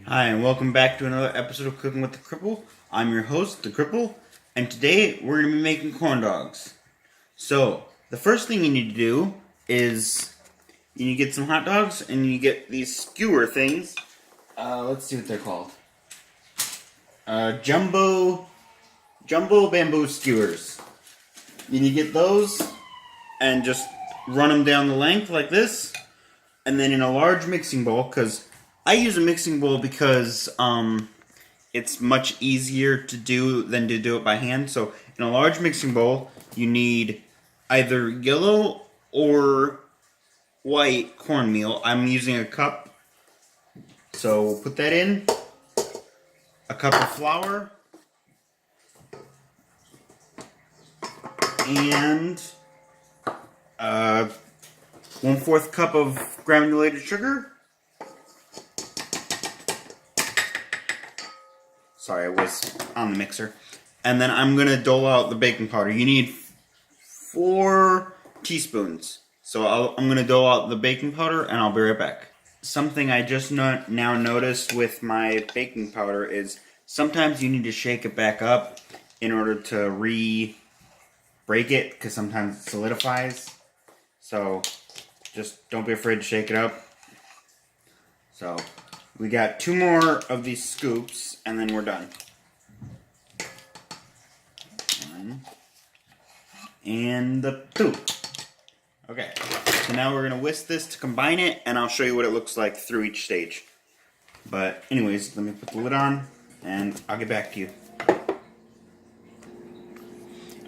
Hi, and welcome back to another episode of Cooking with the Cripple. I'm your host, the Cripple, and today we're going to be making corn dogs. So, the first thing you need to do is you need to get some hot dogs, and you get these skewer things. Let's see what they're called. Jumbo bamboo skewers. You need to get those and just run them down the length like this, and then in a large mixing bowl, because I use a mixing bowl because it's much easier to do than to do it by hand. So in a large mixing bowl, you need either yellow or white cornmeal. I'm using a cup, so we'll put that in. A cup of flour and 1/4 cup of granulated sugar. Sorry, I was on the mixer. And then I'm going to dole out the baking powder. You need 4 teaspoons. So I'm going to dole out the baking powder and I'll be right back. Something I just now noticed with my baking powder is sometimes you need to shake it back up in order to re-break it because sometimes it solidifies. So just don't be afraid to shake it up. So we got 2 more of these scoops, and then we're done. 1 and the 2. Okay, so now we're going to whisk this to combine it, and I'll show you what it looks like through each stage. But anyways, let me put the lid on, and I'll get back to you.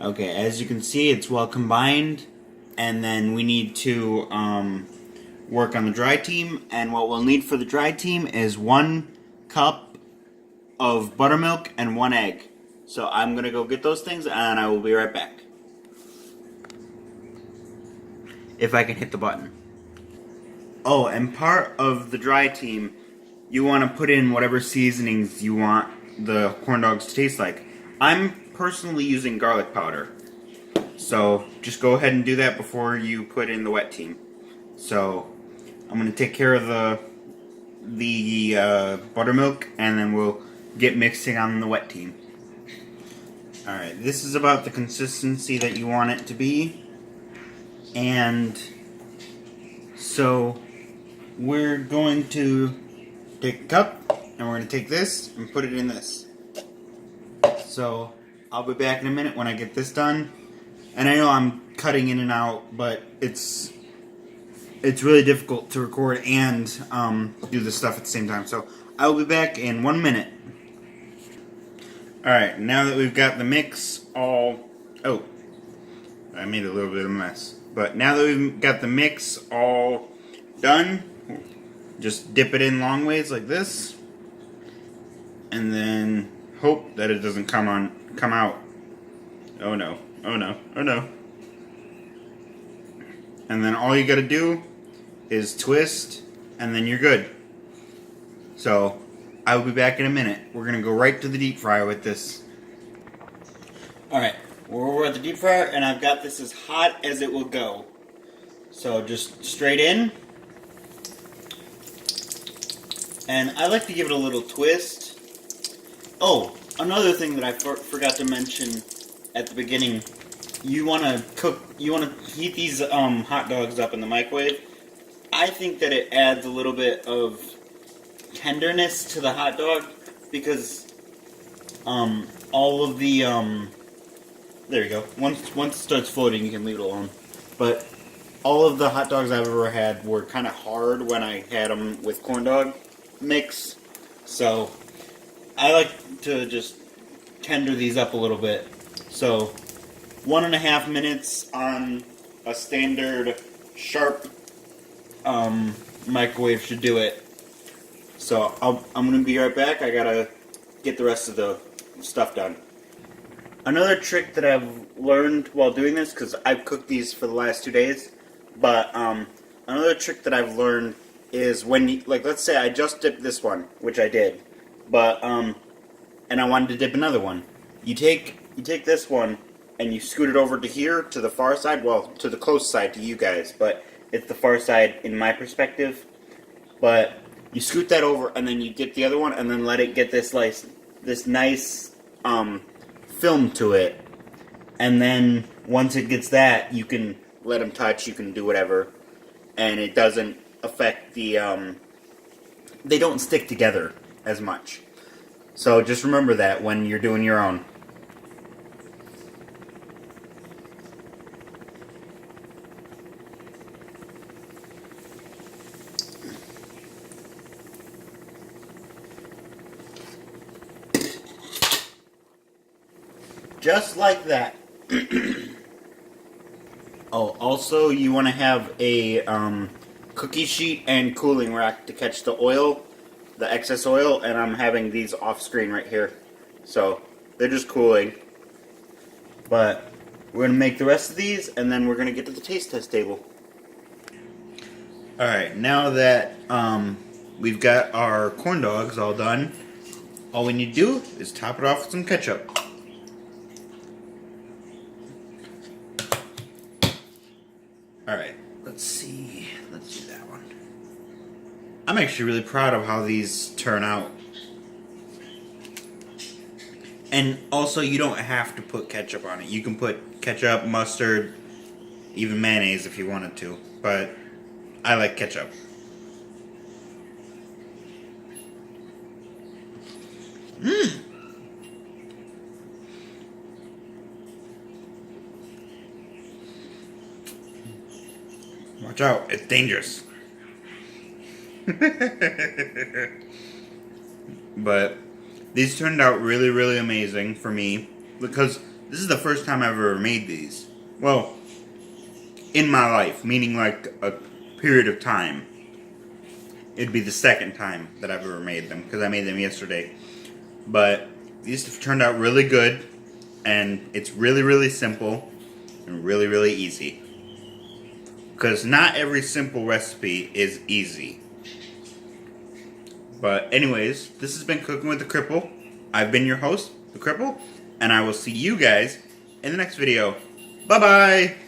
Okay, as you can see, it's well combined, and then we need to work on the dry team, and what we'll need for the dry team is 1 cup of buttermilk and 1 egg. So I'm going to go get those things and I will be right back. If I can hit the button. Oh, and part of the dry team, you want to put in whatever seasonings you want the corn dogs to taste like. I'm personally using garlic powder. So just go ahead and do that before you put in the wet team. So I'm going to take care of the buttermilk, and then we'll get mixing on the wet team. Alright, this is about the consistency that you want it to be. And so we're going to take a cup, and we're going to take this and put it in this. So I'll be back in a minute when I get this done. And I know I'm cutting in and out, but it's really difficult to record and do this stuff at the same time. So I will be back in 1 minute. Alright, now that we've got the mix all... Oh, I made a little bit of a mess. But now that we've got the mix all done, just dip it in long ways like this. And then hope that it doesn't come out. Oh no, oh no, oh no. And then all you gotta do is twist, and then you're good. So, I will be back in a minute. We're gonna go right to the deep fryer with this. Alright, we're over at the deep fryer, and I've got this as hot as it will go. So, just straight in. And I like to give it a little twist. Oh, another thing that I forgot to mention at the beginning. You want to heat these hot dogs up in the microwave. I think that it adds a little bit of tenderness to the hot dog because all of the there you go. Once it starts floating, you can leave it alone. But all of the hot dogs I've ever had were kind of hard when I had them with corn dog mix. So I like to just tender these up a little bit. So 1.5 minutes on a standard sharp microwave should do it. So I'm going to be right back. I gotta get the rest of the stuff done. Another trick that I've learned while doing this, because I've cooked these for the last 2 days, but another trick that I've learned is when you, like, let's say I just dipped this one, which I did, but and I wanted to dip another one. You take this one and you scoot it over to here, to the far side, well, to the close side to you guys, but it's the far side in my perspective. But You scoot that over, and then you dip the other one, and then let it get this nice film to it. And then once it gets that, you can let them touch. You can do whatever, and it doesn't affect the. They don't stick together as much. So just remember that when you're doing your own. Just like that. Oh, also you want to have a cookie sheet and cooling rack to catch the oil, the excess oil, and I'm having these off screen right here. So they're just cooling. But we're going to make the rest of these, and then we're going to get to the taste test table. Alright, now that we've got our corn dogs all done, all we need to do is top it off with some ketchup. Alright, let's see. Let's do that one. I'm actually really proud of how these turn out. And also, you don't have to put ketchup on it. You can put ketchup, mustard, even mayonnaise if you wanted to. But I like ketchup. Mmm! Watch out, it's dangerous. But these turned out really, really amazing for me because this is the first time I've ever made these. Well, in my life, meaning like a period of time. It'd be the second time that I've ever made them because I made them yesterday. But these have turned out really good, and it's really, really simple and really, really easy. Because not every simple recipe is easy. But anyways, this has been Cooking with the Cripple. I've been your host, the Cripple, and I will see you guys in the next video. Bye-bye!